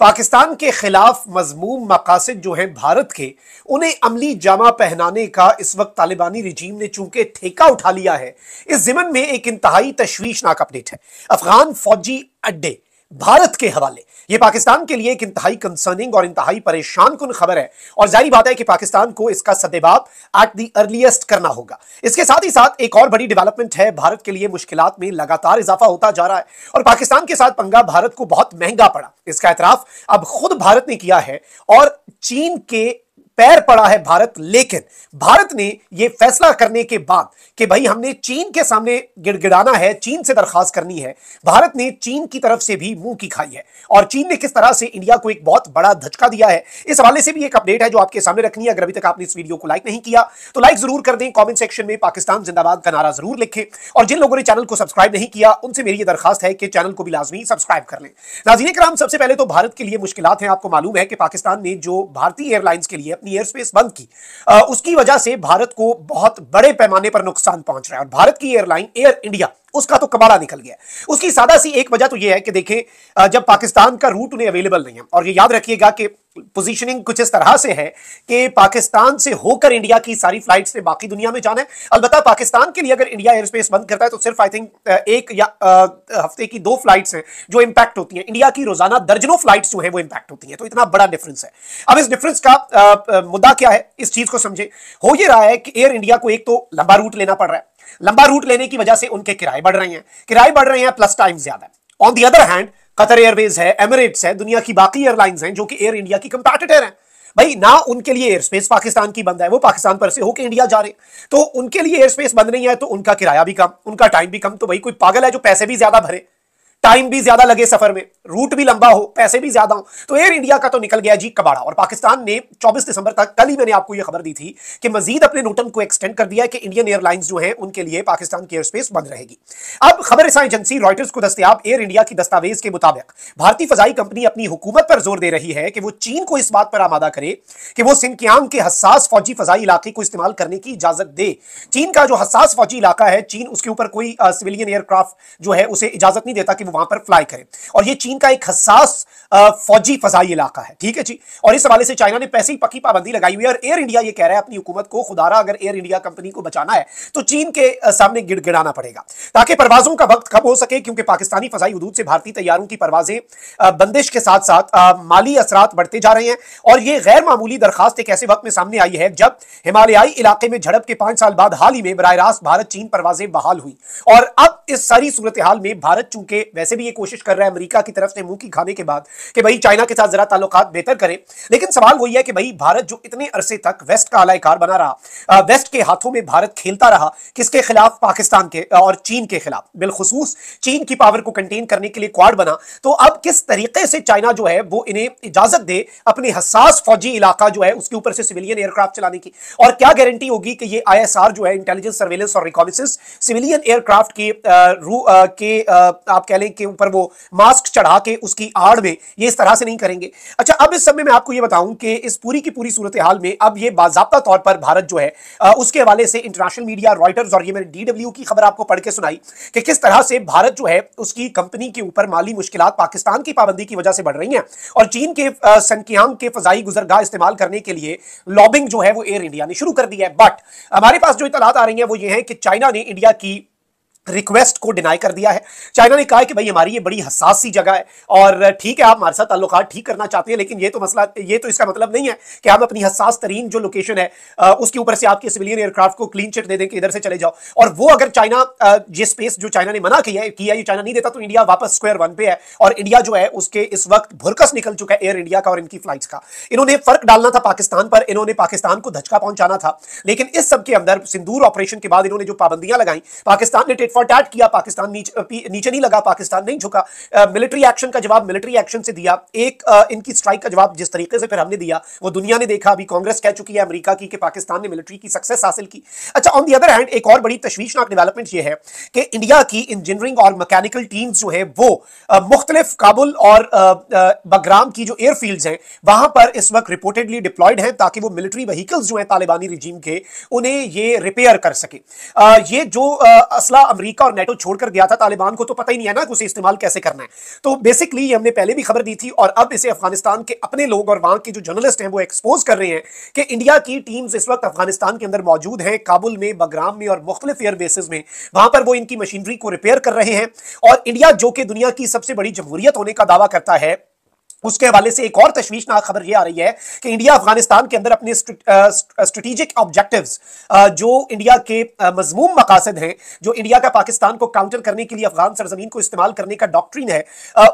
पाकिस्तान के खिलाफ मजमूम मकासद जो हैं भारत के, उन्हें अमली जामा पहनाने का इस वक्त तालिबानी रिजीम ने चूंकि ठेका उठा लिया है। इस जिमन में एक इंतहाई तशवीशनाक अपडेट है। अफगान फौजी अड्डे भारत के हवाले। यह पाकिस्तान के लिए एक इंतहाई कंसर्निंग और इंतहाई परेशान कुन खबर है और जाहिर बात है कि पाकिस्तान को इसका सद्देबाब एट द अर्लीस्ट करना होगा। इसके साथ ही साथ एक और बड़ी डेवलपमेंट है, भारत के लिए मुश्किलात में लगातार इजाफा होता जा रहा है और पाकिस्तान के साथ पंगा भारत को बहुत महंगा पड़ा। इसका एतराफ अब खुद भारत ने किया है और चीन के पैर पड़ा है भारत। लेकिन भारत ने यह फैसला करने के बाद कि भाई हमने चीन के सामने गिड़गिड़ाना है, चीन से दरखास्त करनी है, भारत ने चीन की तरफ से भी मुंह की खाई है और चीन ने किस तरह से इंडिया को एक बहुत बड़ा धचका दिया है, इस हवाले से भी एक अपडेट है जो आपके सामने रखनी है। अगर अभी तक आपने इस वीडियो को लाइक नहीं किया तो लाइक जरूर कर दें, कमेंट सेक्शन में पाकिस्तान जिंदाबाद का नारा जरूर लिखें और जिन लोगों ने चैनल को सब्सक्राइब नहीं किया उनसे मेरी यह दरखास्त है कि चैनल को भी लाजमी सब्सक्राइब कर लें। नाज़रीन किराम, सबसे पहले तो भारत के लिए मुश्किलात हैं। आपको मालूम है कि पाकिस्तान ने जो भारतीय एयरलाइंस के लिए अपनी एयर स्पेस बंद की, उसकी वजह से भारत को बहुत बड़े पैमाने पर नुकसान पहुंच रहा है और भारत की एयरलाइन एयर इंडिया, उसका तो कबाड़ा निकल गया। उसकी सादा सी एक वजह तो यह है कि देखें, जब पाकिस्तान का रूट उन्हें अवेलेबल नहीं है और ये याद रखिएगा कि पोजीशनिंग कुछ इस तरह से है कि पाकिस्तान से होकर इंडिया की सारी फ्लाइट्स ने बाकी दुनिया में जाना है। अलबत्ता पाकिस्तान के लिए अगर इंडिया एयर स्पेस बंद करता है तो सिर्फ आई थिंक एक या हफ्ते की 2 फ्लाइट्स हैं जो इंपैक्ट होती हैं। इंडिया की रोजाना दर्जनों फ्लाइट्स जो हैं वो इंपैक्ट होती हैं, तो इतना बड़ा डिफरेंस है। अब इस डिफरेंस का मुद्दा क्या है, इस चीज को समझे। हो ये रहा है कि एयर इंडिया को एक तो लंबा रूट लेना पड़ रहा है, लंबा रूट लेने की वजह से उनके किराए बढ़ रहे हैं, प्लस टाइम ज्यादा है। On the other hand Qatar Airways है, एमिरेट्स है, दुनिया की बाकी एयरलाइंस हैं जो कि एयर इंडिया की कंपैटिटर हैं। भाई ना उनके लिए एयर स्पेस पाकिस्तान की बंद है, वो पाकिस्तान पर से होकर इंडिया जा रहे हैं, तो उनके लिए एयर स्पेस बंद नहीं है तो उनका किराया भी कम, उनका टाइम भी कम। तो भाई कोई पागल है जो पैसे भी ज्यादा भरे, टाइम भी ज्यादा लगे, सफर में रूट भी लंबा हो, पैसे भी ज्यादा हो। तो एयर इंडिया का तो निकल गया जी कबाड़ा और पाकिस्तान ने 24 दिसंबर तक, कल ही मैंने आपको यह खबर दी थी कि मजीद अपने नोटम को एक्सटेंड कर दिया है कि इंडियन एयरलाइंस जो हैं उनके लिए पाकिस्तान की एयर स्पेस बंद रहेगी। अब खबर रसां एजेंसी रॉयटर्स को दस्तयाब एयर इंडिया की दस्तावेज के मुताबिक भारतीय फजाई कंपनी अपनी हुकूमत पर जोर दे रही है कि वो चीन को इस बात पर आमादा करे कि वो सिंकियांग के हसास फौजी फजाई इलाके को इस्तेमाल करने की इजाजत दे। चीन का जो हसास फौजी इलाका है, चीन उसके ऊपर कोई सिविलियन एयरक्राफ्ट जो है उसे इजाजत नहीं देता कि वो वहां पर फ्लाई करे और ये चीन का एक हसास फौजी फजाई इलाका है। ठीक है जी, और इस हवाले से चाइना ने पैसे ही पक्की पाबंदी लगाई हुई है और एयर इंडिया ये कह रहा है अपनी हुकूमत को, खुदारा अगर एयर इंडिया कंपनी को बचाना है तो चीन के सामने गिड़गिड़ाना पड़ेगा ताकि परवाजों का वक्त कम हो सके, क्योंकि पाकिस्तानी फजाई हुदूद से भारतीय तैयारों की परवाजें बंदिश के साथ साथ माली असरात बढ़ते जा रहे हैं। और ये गैर मामूली दरखास्त एक ऐसे वक्त में सामने आई है जब हिमालयाई इलाके में झड़प के 5 साल बाद हाल ही में बराह रास्त भारत चीन परवाजें बहाल हुई और अब इस सारी सूरत हाल में भारत चूंकि वैसे भी ये कोशिश कर रहा है अमेरिका की तरफ से मुंह की खाने के बाद कि भाई चाइना के साथ जरा ताल्लुकात बेहतर करें, लेकिन सवाल वही है कि भाई भारत जो इतने अरसे तक वेस्ट का आलाकार बना रहा, वेस्ट के हाथों में भारत खेलता रहा, किसके खिलाफ? पाकिस्तान के और चीन के खिलाफ, बिलखुसूस चीन की पावर को कंटेन करने के लिए क्वाड बना। तो अब किस तरीके से चाइना जो है वो इन्हें इजाजत दे अपने हसास फौजी इलाका जो है उसके ऊपर से सिविलियन एयरक्राफ्ट चलाने की, और क्या गारंटी होगी कि ये ISR जो है, इंटेलिजेंस सर्वेलेंस और रिकॉनेसेंस, सिविलियन एयरक्राफ्ट के आप कह लें कि ऊपर वो मास्क चढ़ा के उसकी आड़ में ये इस तरह से नहीं करेंगे। अच्छा, अब इस समय मैं आपको ये बताऊं कि इस पूरी की पूरी सूरत हाल में अब ये बाज़ाब्ता तौर पर भारत जो है उसके हवाले से इंटरनेशनल मीडिया, रॉयटर्स और ये मैंने DW की खबर आपको पढ़ के सुनाई कि किस तरह से भारत जो है उसकी कंपनी के ऊपर माली मुश्किलात पाकिस्तान की पाबंदी की वजह से बढ़ रही हैं और चीन के सनकियांग के फजाई गुजरगाह इस्तेमाल करने के लिए लॉबिंग जो है वो एयर इंडिया ने शुरू कर दी है। बट हमारे पास जो इत्तलात आ रही है वो ये है कि चाइना ने इंडिया की रिक्वेस्ट को डिनाई कर दिया है। चाइना ने कहा है कि भाई हमारी ये बड़ी हसास सी जगह है और ठीक है आप हमारे साथ ताल्लुकात ठीक करना चाहते हैं, लेकिन ये तो इसका मतलब नहीं है कि हम अपनी हसास तरीन जो लोकेशन है उसके ऊपर से आपके सिविलियन एयरक्राफ्ट को क्लीन चिट दे दें कि इधर से चले जाओ। और वो अगर चाइना ये स्पेस जो चाइना ने मना किया ये चाइना नहीं देता तो इंडिया वापस स्क्वायर वन पे है और इंडिया जो है उसके इस वक्त भुरकस निकल चुका है एयर इंडिया का और इनकी फ्लाइट्स का। इन्होंने फर्क डालना था पाकिस्तान पर, इन्होंने पाकिस्तान को धचका पहुंचाना था, लेकिन इस सब के अंदर सिंदूर ऑपरेशन के बाद इन्होंने जो पाबंदियां लगाई, पाकिस्तान ने टिट फॉर टैट किया, पाकिस्तान नीचे नहीं लगा, पाकिस्तान नहीं झुका, मिलिट्री एक्शन का जवाब मिलिट्री एक्शन से दिया, एक इनकी स्ट्राइक का जवाब जिस तरीके से फिर हमने दिया वो दुनिया ने देखा। अभी कांग्रेस कह चुकी है अमेरिका की कि पाकिस्तान ने मिलिट्री की सक्सेस हासिल की। अच्छा, ऑन द अदर हैंड एक और बड़ी तशवीशनाक डेवलपमेंट ये है कि इंडिया की इंजीनियरिंग और मैकेनिकल टीम्स जो है वो मुख्तलिफ काबुल और बगराम की जो एयरफील्ड्स हैं वहां पर इस वक्त रिपोर्टेडली डिप्लॉयड हैं ताकि वो मिलिट्री व्हीकल्स जो है तालिबानी रिजीम के उन्हें ये रिपेयर कर सके। ये जो असला अमेरिका और नेटो छोड़कर गया था, तालिबान को तो पता ही नहीं है ना कि उसे इस्तेमाल कैसे करना है। तो बेसिकली हमने पहले भी खबर दी थी और अब इसे अफगानिस्तान के अपने लोग और वहां के जो जर्नलिस्ट हैं वो एक्सपोज कर रहे हैं कि इंडिया की टीम्स इस वक्त अफगानिस्तान के अंदर मौजूद हैं, काबुल में, बगराम में और मुख्तलिफ एयर बेसिस में। वहां पर वो इनकी मशीनरी को रिपेयर कर रहे हैं। और इंडिया जो कि दुनिया की सबसे बड़ी जमहूरियत होने का दावा करता है, उसके हवाले से एक और तशवीशनाक खबर यह आ रही है कि इंडिया अफगानिस्तान के अंदर अपने स्ट्रेटेजिक ऑब्जेक्टिव्स, जो इंडिया के मजमूम मकासद हैं, जो इंडिया का पाकिस्तान को काउंटर करने के लिए अफगान सरजमीन को इस्तेमाल करने का डॉक्ट्रिन है,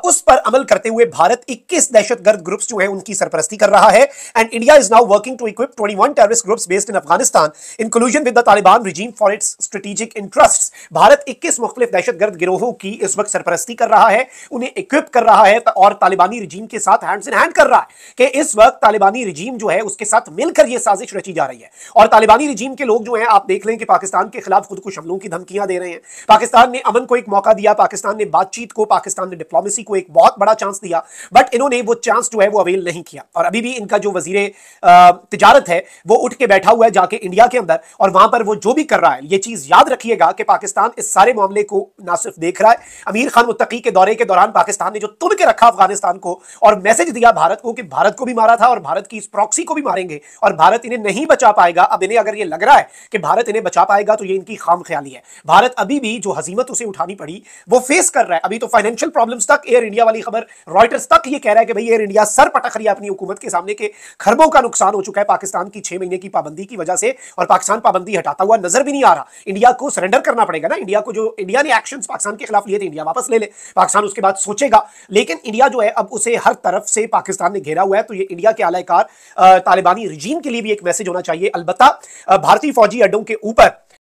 उस पर अमल करते हुए भारत 21 दहशतगर्द ग्रुप्स जो है उनकी सरपरस्ती कर रहा है। And India is now working to equip 21 terrorist groups based in Afghanistan in collusion with the Taliban regime for its strategic interests. Bharat 21 मुख्तलिफ दहशतगर्द गिरोहों की इस वक्त सरपरस्ती कर रहा है, उन्हें इक्विप कर रहा है और तालिबानी रिजीम के साथ हैंड्स इन हैंड कर रहा है कि इस वक्त तालिबानी रिजीम जो है उसके साथ मिलकर यह साजिश रची जा रही है। और तालिबानी रिजीम के लोग जो हैं, आप देख लें कि पाकिस्तान के खिलाफ खुद कुछ हमलों की धमकियां दे रहे हैं। पाकिस्तान ने अमन को एक मौका दिया, पाकिस्तान ने बातचीत को, पाकिस्तान ने डिप्लोमेसी को एक बहुत बड़ा चांस दिया, बट इन्होंने वो चांस जो है वो अवेल नहीं किया। और अभी भी इनका जो वजीरे तिजारत है वो उठ के बैठा हुआ है जाके इंडिया के अंदर, और वहां पर वो जो भी कर रहा है, ये चीज याद रखिएगा कि पाकिस्तान इस सारे मामले को ना सिर्फ देख रहा है, अमीर खान मुत्तकी के दौरे के दौरान पाकिस्तान ने जो तुन के रखा अफगानिस्तान को और मैसेज दिया भारत को कि भारत को भी मारा था और भारत की इस प्रॉक्सी को भी मारेंगे और भारत इन्हें नहीं बचा पाएगा। अब इन्हें अगर ये लग रहा है कि भारत इन्हें बचा पाएगा तो ये इनकी खाम ख्याली है। भारत अभी भी जो हजीमत उसे उठानी पड़ी वो फेस कर रहा है। अभी तो फाइनेंशियल प्रॉब्लम्स तक, एयर इंडिया वाली खबर रॉयटर्स तक ये कह रहा है कि भाई एयर इंडिया सर पटक रही है अपनी हुकूमत के सामने के खरबों का नुकसान हो चुका है पाकिस्तान की 6 महीने की पाबंदी की वजह से, और पाकिस्तान पाबंदी हटाता हुआ नजर भी नहीं आ रहा। इंडिया को सरेंडर करना पड़ेगा ना। इंडिया को, जो इंडिया ने एक्शंस पाकिस्तान के खिलाफ लिए थे, इंडिया वापस ले ले, पाकिस्तान उसके बाद सोचेगा। लेकिन इंडिया जो है अब उसे हर तरफ से पाकिस्तान ने घेरा हुआ है, तो ये इंडिया के आलाकार तालिबानी रिजीम के लिए भी एक मैसेज होना चाहिए। अलबत्ता भारतीय फौजी अड्डों के ऊपर